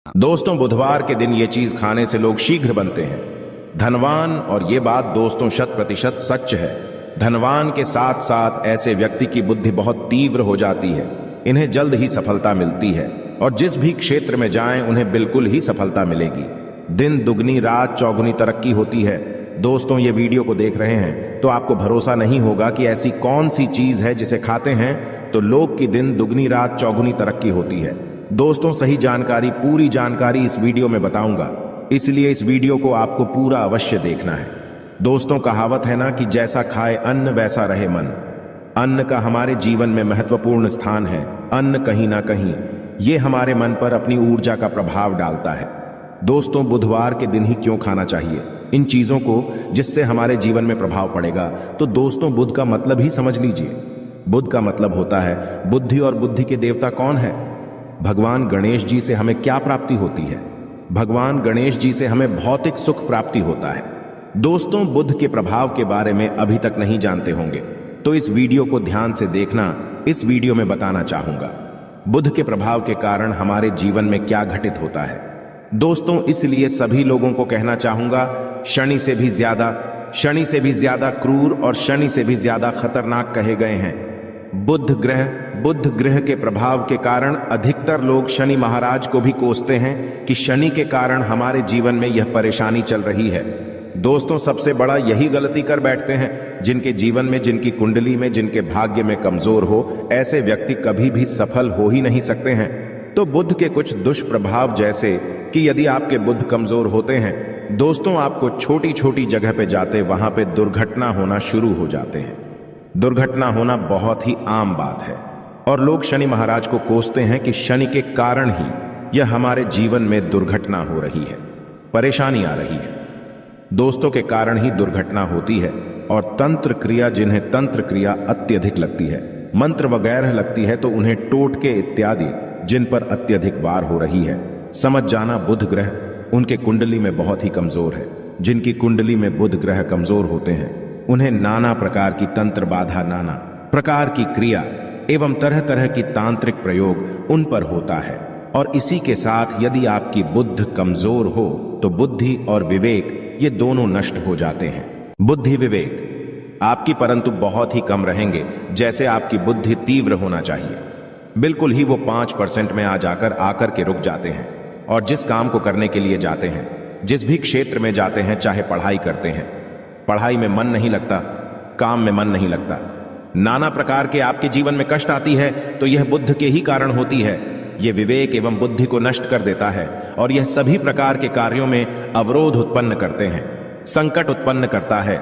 दोस्तों, बुधवार के दिन ये चीज खाने से लोग शीघ्र बनते हैं धनवान। और ये बात दोस्तों 100% सच है। धनवान के साथ साथ ऐसे व्यक्ति की बुद्धि बहुत तीव्र हो जाती है। इन्हें जल्द ही सफलता मिलती है और जिस भी क्षेत्र में जाएं उन्हें बिल्कुल ही सफलता मिलेगी। दिन दुगनी रात चौगुनी तरक्की होती है। दोस्तों, ये वीडियो को देख रहे हैं तो आपको भरोसा नहीं होगा कि ऐसी कौन सी चीज है जिसे खाते हैं तो लोग की दिन दुगनी रात चौगुनी तरक्की होती है। दोस्तों, सही जानकारी, पूरी जानकारी इस वीडियो में बताऊंगा, इसलिए इस वीडियो को आपको पूरा अवश्य देखना है। दोस्तों, कहावत है ना कि जैसा खाए अन्न वैसा रहे मन। अन्न का हमारे जीवन में महत्वपूर्ण स्थान है। अन्न कहीं ना कहीं ये हमारे मन पर अपनी ऊर्जा का प्रभाव डालता है। दोस्तों, बुधवार के दिन ही क्यों खाना चाहिए इन चीजों को जिससे हमारे जीवन में प्रभाव पड़ेगा? तो दोस्तों, बुध का मतलब ही समझ लीजिए। बुध का मतलब होता है बुद्धि, और बुद्धि के देवता कौन है? भगवान गणेश जी से हमें क्या प्राप्ति होती है? भगवान गणेश जी से हमें भौतिक सुख प्राप्ति होता है। दोस्तों, बुध के प्रभाव के बारे में अभी तक नहीं जानते होंगे तो इस वीडियो को ध्यान से देखना। इस वीडियो में बताना चाहूंगा बुध के प्रभाव के कारण हमारे जीवन में क्या घटित होता है। दोस्तों, इसलिए सभी लोगों को कहना चाहूंगा, शनि से भी ज्यादा क्रूर और शनि से भी ज्यादा खतरनाक कहे गए हैं बुध ग्रह के प्रभाव के कारण अधिकतर लोग शनि महाराज को भी कोसते हैं कि शनि के कारण हमारे जीवन में यह परेशानी चल रही है। दोस्तों, सबसे बड़ा यही गलती कर बैठते हैं जिनके जीवन में, जिनकी कुंडली में, जिनके भाग्य में कमजोर हो, ऐसे व्यक्ति कभी भी सफल हो ही नहीं सकते हैं। तो बुध के कुछ दुष्प्रभाव, जैसे कि यदि आपके बुध कमजोर होते हैं दोस्तों, आपको छोटी छोटी जगह पे जाते वहां पे दुर्घटना होना शुरू हो जाते हैं। दुर्घटना होना बहुत ही आम बात है और लोग शनि महाराज को कोसते हैं कि शनि के कारण ही यह हमारे जीवन में दुर्घटना हो रही है, परेशानी आ रही है। दोस्तों, के कारण ही दुर्घटना होती है। और तंत्र क्रिया, जिन्हें तंत्र क्रिया अत्यधिक लगती है, मंत्र वगैरह लगती है, तो उन्हें टोटके इत्यादि जिन पर अत्यधिक वार हो रही है, समझ जाना बुध ग्रह उनके कुंडली में बहुत ही कमजोर है। जिनकी कुंडली में बुध ग्रह कमजोर होते हैं उन्हें नाना प्रकार की तंत्र बाधा, नाना प्रकार की क्रिया एवं तरह तरह की तांत्रिक प्रयोग उन पर होता है। और इसी के साथ यदि आपकी बुद्ध कमजोर हो तो बुद्धि और विवेक ये दोनों नष्ट हो जाते हैं। बुद्धि विवेक आपकी परंतु बहुत ही कम रहेंगे। जैसे आपकी बुद्धि तीव्र होना चाहिए, बिल्कुल ही वो 5% में आकर के रुक जाते हैं। और जिस काम को करने के लिए जाते हैं, जिस भी क्षेत्र में जाते हैं, चाहे पढ़ाई करते हैं, पढ़ाई में मन नहीं लगता, काम में मन नहीं लगता, नाना प्रकार के आपके जीवन में कष्ट आती है, तो यह बुद्ध के ही कारण होती है। यह विवेक एवं बुद्धि को नष्ट कर देता है और यह सभी प्रकार के कार्यों में अवरोध उत्पन्न करते हैं, संकट उत्पन्न करता है।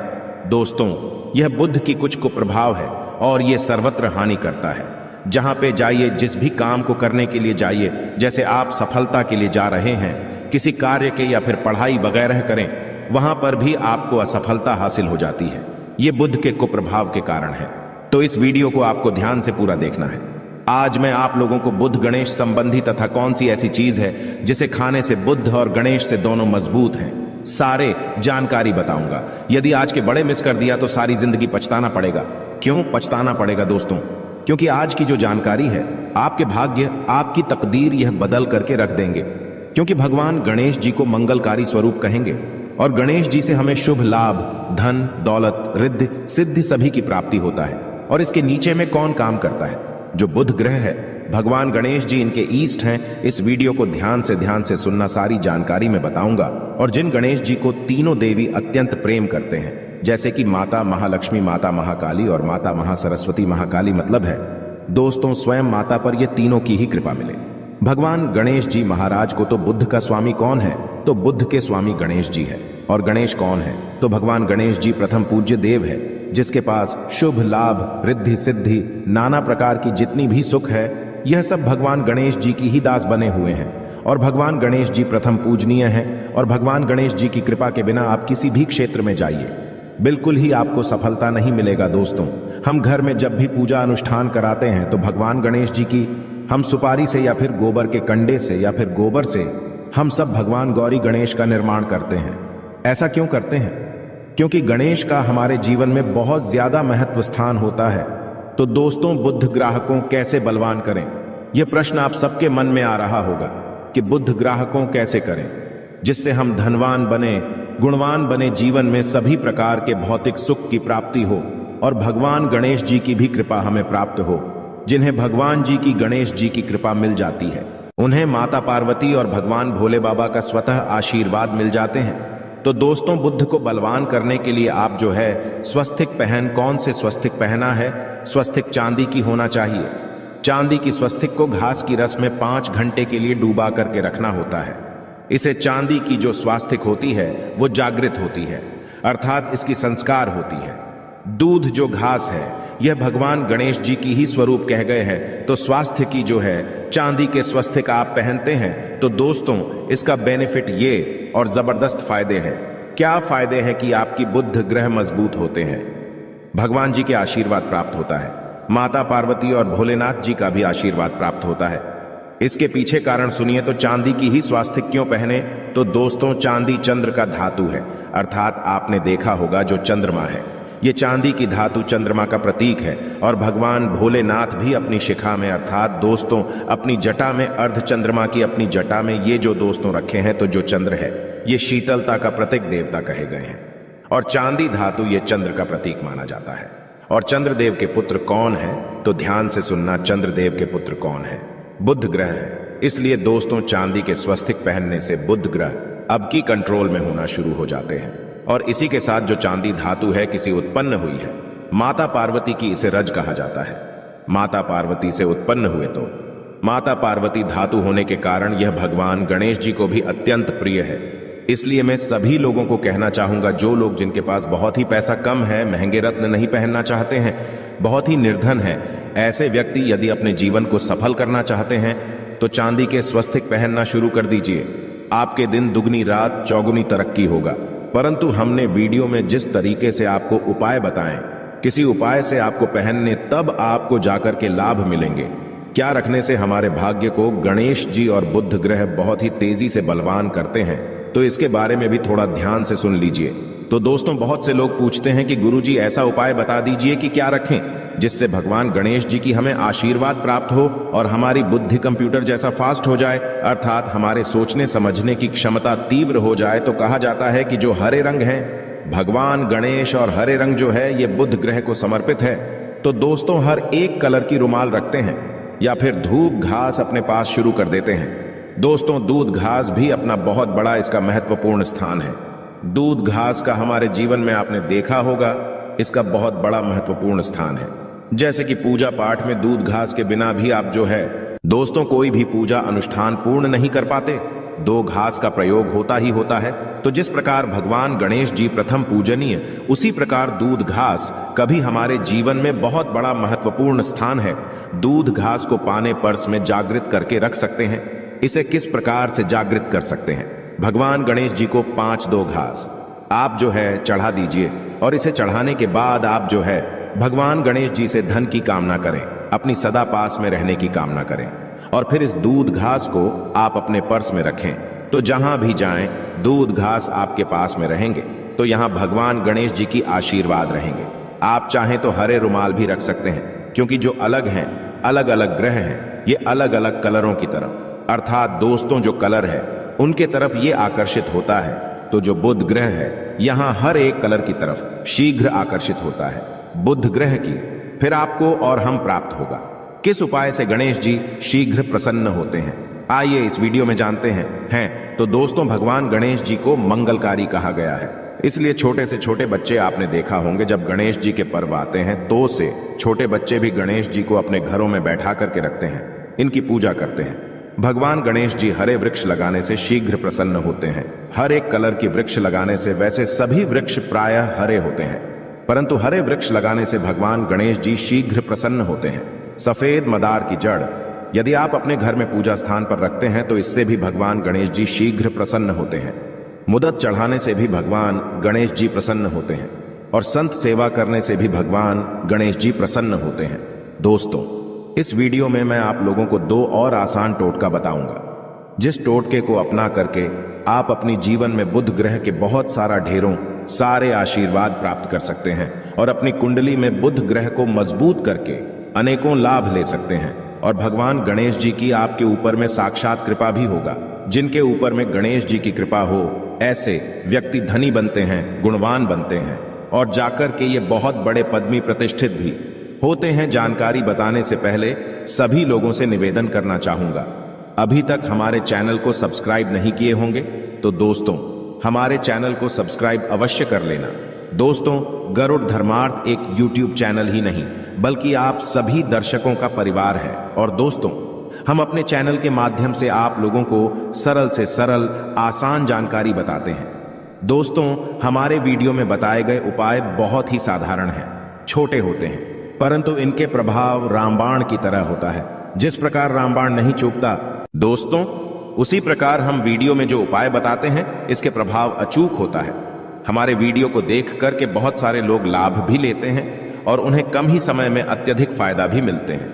दोस्तों, यह बुद्ध की कुछ कुप्रभाव है और यह सर्वत्र हानि करता है। जहां पे जाइए, जिस भी काम को करने के लिए जाइए, जैसे आप सफलता के लिए जा रहे हैं, किसी कार्य के या फिर पढ़ाई वगैरह करें, वहां पर भी आपको असफलता हासिल हो जाती है। यह बुध के कुप्रभाव के कारण है। तो इस वीडियो को आपको ध्यान से पूरा देखना है। आज मैं आप लोगों को बुध गणेश संबंधी तथा कौन सी ऐसी चीज है जिसे खाने से बुध और गणेश से दोनों मजबूत हैं, सारे जानकारी बताऊंगा। यदि आज के बड़े मिस कर दिया तो सारी जिंदगी पछताना पड़ेगा। क्यों पछताना पड़ेगा दोस्तों? क्योंकि आज की जो जानकारी है आपके भाग्य, आपकी तकदीर यह बदल करके रख देंगे। क्योंकि भगवान गणेश जी को मंगलकारी स्वरूप कहेंगे और गणेश जी से हमें शुभ लाभ, धन, दौलत, रिद्धि, सिद्धि सभी की प्राप्ति होता है। और इसके नीचे में कौन काम करता है? जो बुध ग्रह है, भगवान गणेश जी इनके ईष्ट हैं। इस वीडियो को ध्यान से सुनना, सारी जानकारी मैं बताऊंगा। और जिन गणेश जी को तीनों देवी अत्यंत प्रेम करते हैं, जैसे कि माता महालक्ष्मी, माता महाकाली और माता महासरस्वती। महाकाली मतलब है दोस्तों स्वयं माता पर ये तीनों की ही कृपा मिले। भगवान गणेश जी महाराज को तो बुद्ध का स्वामी कौन है? तो बुद्ध के स्वामी गणेश जी है। और गणेश कौन है? तो भगवान गणेश जी प्रथम पूज्य देव है, जिसके पास शुभ लाभ, रिद्धि, सिद्धि, नाना प्रकार की जितनी भी सुख है, यह सब भगवान गणेश जी की ही दास बने हुए हैं। और भगवान गणेश जी प्रथम पूजनीय हैं। और भगवान गणेश जी की कृपा के बिना आप किसी भी क्षेत्र में जाइए, बिल्कुल ही आपको सफलता नहीं मिलेगा। दोस्तों, हम घर में जब भी पूजा अनुष्ठान कराते हैं तो भगवान गणेश जी की हम सुपारी से या फिर गोबर के कंडे से या फिर गोबर से हम सब भगवान गौरी गणेश का निर्माण करते हैं। ऐसा क्यों करते हैं? क्योंकि गणेश का हमारे जीवन में बहुत ज्यादा महत्व स्थान होता है। तो दोस्तों, बुद्ध ग्राहकों कैसे बलवान करें, यह प्रश्न आप सबके मन में आ रहा होगा। कि बुद्ध ग्राहकों कैसे करें जिससे हम धनवान बने, गुणवान बने, जीवन में सभी प्रकार के भौतिक सुख की प्राप्ति हो और भगवान गणेश जी की भी कृपा हमें प्राप्त हो। जिन्हें भगवान जी की, गणेश जी की कृपा मिल जाती है, उन्हें माता पार्वती और भगवान भोले बाबा का स्वतः आशीर्वाद मिल जाते हैं। तो दोस्तों, बुद्ध को बलवान करने के लिए आप जो है स्वस्तिक पहन, कौन से स्वस्तिक पहना है? स्वस्तिक चांदी की होना चाहिए। चांदी की स्वस्तिक को घास की रस में 5 घंटे के लिए डूबा करके रखना होता है। इसे चांदी की जो स्वास्तिक होती है वो जागृत होती है, अर्थात इसकी संस्कार होती है। दूध जो घास है यह भगवान गणेश जी की ही स्वरूप कह गए हैं। तो स्वास्थ्य की जो है चांदी के स्वस्तिक आप पहनते हैं तो दोस्तों इसका बेनिफिट ये और जबरदस्त फायदे हैं। क्या फायदे हैं कि आपकी बुद्ध ग्रह मजबूत होते हैं, भगवान जी के आशीर्वाद प्राप्त होता है, माता पार्वती और भोलेनाथ जी का भी आशीर्वाद प्राप्त होता है। इसके पीछे कारण सुनिए। तो चांदी की ही स्वास्तिक क्यों पहने? तो दोस्तों, चांदी चंद्र का धातु है, अर्थात आपने देखा होगा जो चंद्रमा है, ये चांदी की धातु चंद्रमा का प्रतीक है। और भगवान भोलेनाथ भी अपनी शिखा में, अर्थात दोस्तों अपनी जटा में, अर्ध चंद्रमा की अपनी जटा में ये जो दोस्तों रखे हैं, तो जो चंद्र है ये शीतलता का प्रतीक देवता कहे गए हैं। और चांदी धातु ये चंद्र का प्रतीक माना जाता है। और चंद्रदेव के पुत्र कौन है? तो ध्यान से सुनना, चंद्रदेव के पुत्र कौन है? बुध ग्रह है। इसलिए दोस्तों, चांदी के स्वस्तिक पहनने से बुध ग्रह अब की कंट्रोल में होना शुरू हो जाते हैं। और इसी के साथ जो चांदी धातु है किसी उत्पन्न हुई है, माता पार्वती की, इसे रज कहा जाता है। माता पार्वती से उत्पन्न हुए तो माता पार्वती धातु होने के कारण यह भगवान गणेश जी को भी अत्यंत प्रिय है। इसलिए मैं सभी लोगों को कहना चाहूंगा, जो लोग जिनके पास बहुत ही पैसा कम है, महंगे रत्न नहीं पहनना चाहते हैं, बहुत ही निर्धन है, ऐसे व्यक्ति यदि अपने जीवन को सफल करना चाहते हैं तो चांदी के स्वस्तिक पहनना शुरू कर दीजिए। आपके दिन दुगनी रात चौगुनी तरक्की होगा। परंतु हमने वीडियो में जिस तरीके से आपको उपाय बताएं, किसी उपाय से आपको पहनने, तब आपको जाकर के लाभ मिलेंगे। क्या रखने से हमारे भाग्य को गणेश जी और बुध ग्रह बहुत ही तेजी से बलवान करते हैं, तो इसके बारे में भी थोड़ा ध्यान से सुन लीजिए। तो दोस्तों, बहुत से लोग पूछते हैं कि गुरुजी ऐसा उपाय बता दीजिए कि क्या रखें जिससे भगवान गणेश जी की हमें आशीर्वाद प्राप्त हो और हमारी बुद्धि कंप्यूटर जैसा फास्ट हो जाए, अर्थात हमारे सोचने समझने की क्षमता तीव्र हो जाए। तो कहा जाता है कि जो हरे रंग है, भगवान गणेश और हरे रंग जो है ये बुध ग्रह को समर्पित है। तो दोस्तों, हर एक कलर की रुमाल रखते हैं या फिर धूप घास अपने पास शुरू कर देते हैं। दोस्तों, दूध घास भी अपना बहुत बड़ा इसका महत्वपूर्ण स्थान है। दूध घास का हमारे जीवन में आपने देखा होगा, इसका बहुत बड़ा महत्वपूर्ण स्थान है। जैसे कि पूजा पाठ में दूध घास के बिना भी आप जो है दोस्तों कोई भी पूजा अनुष्ठान पूर्ण नहीं कर पाते, 2 घास का प्रयोग होता ही होता है। तो जिस प्रकार भगवान गणेश जी प्रथम पूजनीय, उसी प्रकार दूध घास कभी हमारे जीवन में बहुत बड़ा महत्वपूर्ण स्थान है। दूध घास को पाने पर्स में जागृत करके रख सकते हैं। इसे किस प्रकार से जागृत कर सकते हैं? भगवान गणेश जी को 5-2 घास आप जो है चढ़ा दीजिए और इसे चढ़ाने के बाद आप जो है भगवान गणेश जी से धन की कामना करें, अपनी सदा पास में रहने की कामना करें और फिर इस दूध घास को आप अपने पर्स में रखें। तो जहां भी जाएं, दूध घास आपके पास में रहेंगे, तो यहां भगवान गणेश जी की आशीर्वाद रहेंगे। आप चाहें तो हरे रुमाल भी रख सकते हैं, क्योंकि जो अलग हैं, अलग अलग ग्रह हैं, ये अलग अलग कलरों की तरफ, अर्थात दोस्तों जो कलर है उनके तरफ ये आकर्षित होता है। तो जो बुध ग्रह है यहां हर एक कलर की तरफ शीघ्र आकर्षित होता है बुध ग्रह की, फिर आपको और हम प्राप्त होगा। किस उपाय से गणेश जी शीघ्र प्रसन्न होते हैं, आइए इस वीडियो में जानते हैं। तो दोस्तों, भगवान गणेश जी को मंगलकारी कहा गया है, इसलिए छोटे से छोटे बच्चे आपने देखा होंगे, जब गणेश जी के पर्व आते हैं तो से छोटे बच्चे भी गणेश जी को अपने घरों में बैठा करके रखते हैं, इनकी पूजा करते हैं। भगवान गणेश जी हरे वृक्ष लगाने से शीघ्र प्रसन्न होते हैं। हर एक कलर की वृक्ष लगाने से, वैसे सभी वृक्ष प्रायः हरे होते हैं, परंतु हरे वृक्ष लगाने से भगवान गणेश जी शीघ्र प्रसन्न होते हैं। सफेद मदार की जड़ यदि आप अपने घर में पूजा स्थान पर रखते हैं तो इससे भी भगवान गणेश जी शीघ्र प्रसन्न होते हैं। मुदत चढ़ाने से भी भगवान गणेश जी प्रसन्न होते हैं और संत सेवा करने से भी भगवान गणेश जी प्रसन्न होते हैं। दोस्तों, इस वीडियो में मैं आप लोगों को 2 और आसान टोटका बताऊंगा, जिस टोटके को अपना करके आप अपनी जीवन में बुध ग्रह के बहुत सारा ढेरों सारे आशीर्वाद प्राप्त कर सकते हैं और अपनी कुंडली में बुध ग्रह को मजबूत करके अनेकों लाभ ले सकते हैं और भगवान गणेश जी की आपके ऊपर में साक्षात कृपा भी होगा। जिनके ऊपर में गणेश जी की कृपा हो, ऐसे व्यक्ति धनी बनते हैं, गुणवान बनते हैं और जाकर के ये बहुत बड़े पदवी प्रतिष्ठित भी होते हैं। जानकारी बताने से पहले सभी लोगों से निवेदन करना चाहूंगा, अभी तक हमारे चैनल को सब्सक्राइब नहीं किए होंगे तो दोस्तों हमारे चैनल को सब्सक्राइब अवश्य कर लेना। दोस्तों, गरुड़ धर्मार्थ एक YouTube चैनल ही नहीं बल्कि आप सभी दर्शकों का परिवार है और दोस्तों हम अपने चैनल के माध्यम से आप लोगों को सरल से सरल आसान जानकारी बताते हैं। दोस्तों, हमारे वीडियो में बताए गए उपाय बहुत ही साधारण हैं, छोटे होते हैं, परंतु इनके प्रभाव रामबाण की तरह होता है। जिस प्रकार रामबाण नहीं चूकता दोस्तों, उसी प्रकार हम वीडियो में जो उपाय बताते हैं इसके प्रभाव अचूक होता है। हमारे वीडियो को देख करके बहुत सारे लोग लाभ भी लेते हैं और उन्हें कम ही समय में अत्यधिक फायदा भी मिलते हैं।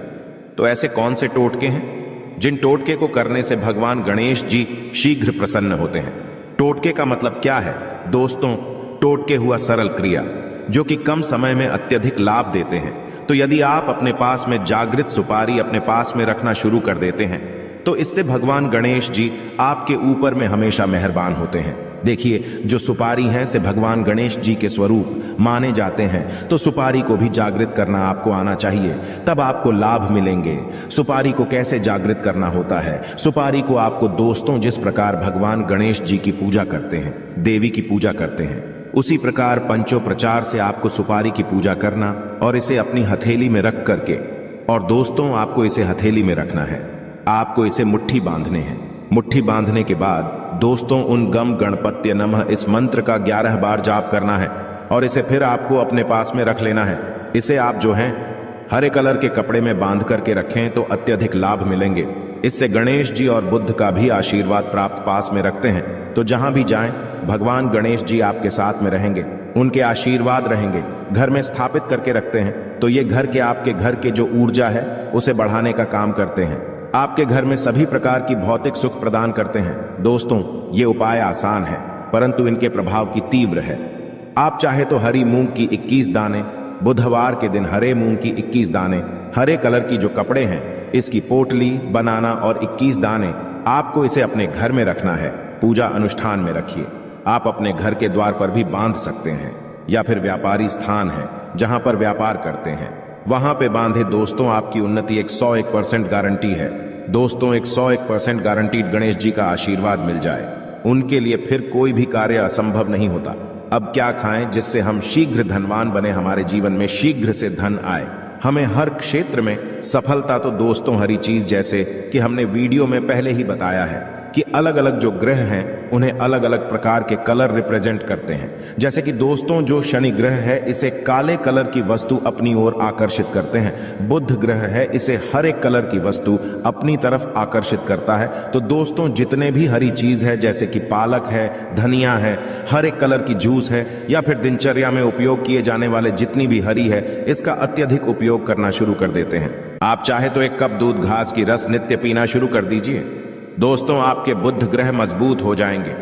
तो ऐसे कौन से टोटके हैं जिन टोटके को करने से भगवान गणेश जी शीघ्र प्रसन्न होते हैं? टोटके का मतलब क्या है दोस्तों? टोटके हुआ सरल क्रिया जो कि कम समय में अत्यधिक लाभ देते हैं। तो यदि आप अपने पास में जागृत सुपारी अपने पास में रखना शुरू कर देते हैं तो इससे भगवान गणेश जी आपके ऊपर में हमेशा मेहरबान होते हैं। देखिए, जो सुपारी है से भगवान गणेश जी के स्वरूप माने जाते हैं, तो सुपारी को भी जागृत करना आपको आना चाहिए, तब आपको लाभ मिलेंगे। सुपारी को कैसे जागृत करना होता है? सुपारी को आपको दोस्तों जिस प्रकार भगवान गणेश जी की पूजा करते हैं, देवी की पूजा करते हैं, उसी प्रकार पंचोपचार से आपको सुपारी की पूजा करना और इसे अपनी हथेली में रख करके, और दोस्तों आपको इसे हथेली में रखना है, आपको इसे मुट्ठी बांधने हैं। मुट्ठी बांधने के बाद दोस्तों उन गम गणपत्य नमः इस मंत्र का 11 बार जाप करना है और इसे फिर आपको अपने पास में रख लेना है। इसे आप जो हैं हरे कलर के कपड़े में बांध करके रखें तो अत्यधिक लाभ मिलेंगे। इससे गणेश जी और बुद्ध का भी आशीर्वाद प्राप्त पास में रखते हैं, तो जहां भी जाएं भगवान गणेश जी आपके साथ में रहेंगे, उनके आशीर्वाद रहेंगे। घर में स्थापित करके रखते हैं तो ये घर के आपके घर के जो ऊर्जा है उसे बढ़ाने का काम करते हैं, आपके घर में सभी प्रकार की भौतिक सुख प्रदान करते हैं। दोस्तों, ये उपाय आसान है परंतु इनके प्रभाव की तीव्र है। आप चाहे तो हरी मूंग की 21 दाने, बुधवार के दिन हरे मूंग की 21 दाने, हरे कलर की जो कपड़े हैं इसकी पोटली बनाना और 21 दाने आपको इसे अपने घर में रखना है। पूजा अनुष्ठान में रखिए। आप अपने घर के द्वार पर भी बांध सकते हैं या फिर व्यापारी स्थान है जहां पर व्यापार करते हैं वहां पे बांधे। दोस्तों, आपकी उन्नति 101% गारंटी है। दोस्तों, 101% गारंटीड गणेश जी का आशीर्वाद मिल जाए, उनके लिए फिर कोई भी कार्य असंभव नहीं होता। अब क्या खाएं जिससे हम शीघ्र धनवान बने, हमारे जीवन में शीघ्र से धन आए, हमें हर क्षेत्र में सफलता? तो दोस्तों, हरी चीज जैसे कि हमने वीडियो में पहले ही बताया है कि अलग अलग जो ग्रह हैं उन्हें अलग अलग प्रकार के कलर रिप्रेजेंट करते हैं। जैसे कि दोस्तों, जो शनि ग्रह है इसे काले कलर की वस्तु अपनी ओर आकर्षित करते हैं। बुध ग्रह है, इसे हरे कलर की वस्तु अपनी तरफ आकर्षित करता है। तो दोस्तों, जितने भी हरी चीज है जैसे कि पालक है, धनिया है, हरे कलर की जूस है या फिर दिनचर्या में उपयोग किए जाने वाले जितनी भी हरी है, इसका अत्यधिक उपयोग करना शुरू कर देते हैं। आप चाहे तो 1 कप दूध घास की रस नित्य पीना शुरू कर दीजिए। दोस्तों, आपके बुध ग्रह मजबूत हो जाएंगे।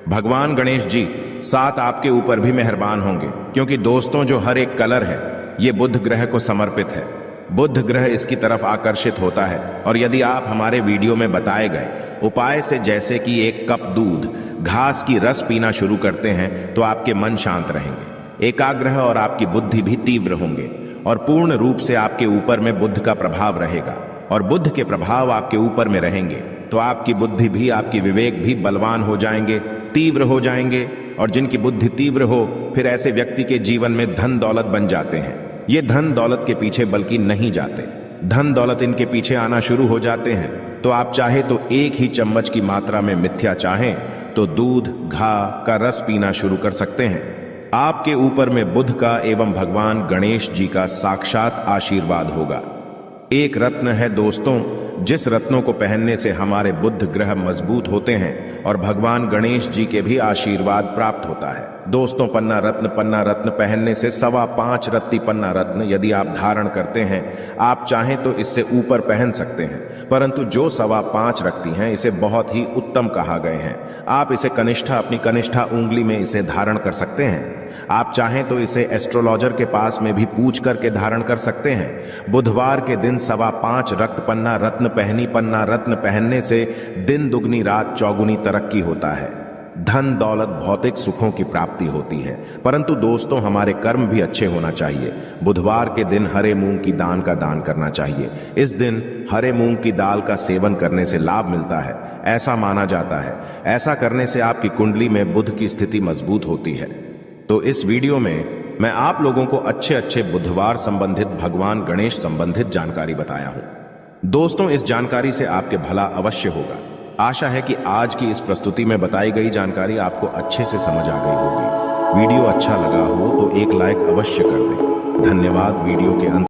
भगवान गणेश जी साथ आपके ऊपर भी मेहरबान होंगे, क्योंकि दोस्तों जो हर एक कलर है ये बुध ग्रह को समर्पित है। बुध ग्रह इसकी तरफ आकर्षित होता है। और यदि आप हमारे वीडियो में बताए गए उपाय से जैसे कि 1 कप दूध घास की रस पीना शुरू करते हैं तो आपके मन शांत रहेंगे, एकाग्र और आपकी बुद्धि भी तीव्र होंगे और पूर्ण रूप से आपके ऊपर में बुध का प्रभाव रहेगा। और बुध के प्रभाव आपके ऊपर में रहेंगे तो आपकी बुद्धि भी, आपकी विवेक भी बलवान हो जाएंगे, तीव्र हो जाएंगे। और जिनकी बुद्धि तीव्र हो फिर ऐसे व्यक्ति के जीवन में धन दौलत बन जाते हैं। ये धन दौलत के पीछे बल्कि नहीं जाते, धन दौलत इनके पीछे आना शुरू हो जाते हैं। तो आप चाहे तो 1 ही चम्मच की मात्रा में मिथ्या चाहें तो दूध घा का रस पीना शुरू कर सकते हैं। आपके ऊपर में बुध का एवं भगवान गणेश जी का साक्षात आशीर्वाद होगा। एक रत्न है दोस्तों, जिस रत्नों को पहनने से हमारे बुध ग्रह मजबूत होते हैं और भगवान गणेश जी के भी आशीर्वाद प्राप्त होता है। दोस्तों, पन्ना रत्न पहनने से 5.25 रत्ती पन्ना रत्न यदि आप धारण करते हैं, आप चाहें तो इससे ऊपर पहन सकते हैं। परंतु जो 5.25 रखती हैं इसे बहुत ही उत्तम कहा गए हैं। आप इसे कनिष्ठा अपनी कनिष्ठा उंगली में इसे धारण कर सकते हैं। आप चाहें तो इसे एस्ट्रोलॉजर के पास में भी पूछ करके धारण कर सकते हैं। बुधवार के दिन 5.25 रक्त पन्ना रत्न पहनने से दिन दुगनी रात चौगुनी तरक्की होता है। धन दौलत भौतिक सुखों की प्राप्ति होती है। परंतु दोस्तों, हमारे कर्म भी अच्छे होना चाहिए। बुधवार के दिन हरे मूंग की दान का दान करना चाहिए। इस दिन हरे मूंग की दाल का सेवन करने से लाभ मिलता है, ऐसा माना जाता है। ऐसा करने से आपकी कुंडली में बुध की स्थिति मजबूत होती है। तो इस वीडियो में मैं आप लोगों को अच्छे बुधवार संबंधित भगवान गणेश संबंधित जानकारी बताया हूं। दोस्तों, इस जानकारी से आपके भला अवश्य होगा। आशा है कि आज की इस प्रस्तुति में बताई गई जानकारी आपको अच्छे से समझ आ गई होगी। वीडियो अच्छा लगा हो तो एक लाइक अवश्य कर दें। धन्यवाद। वीडियो के अंत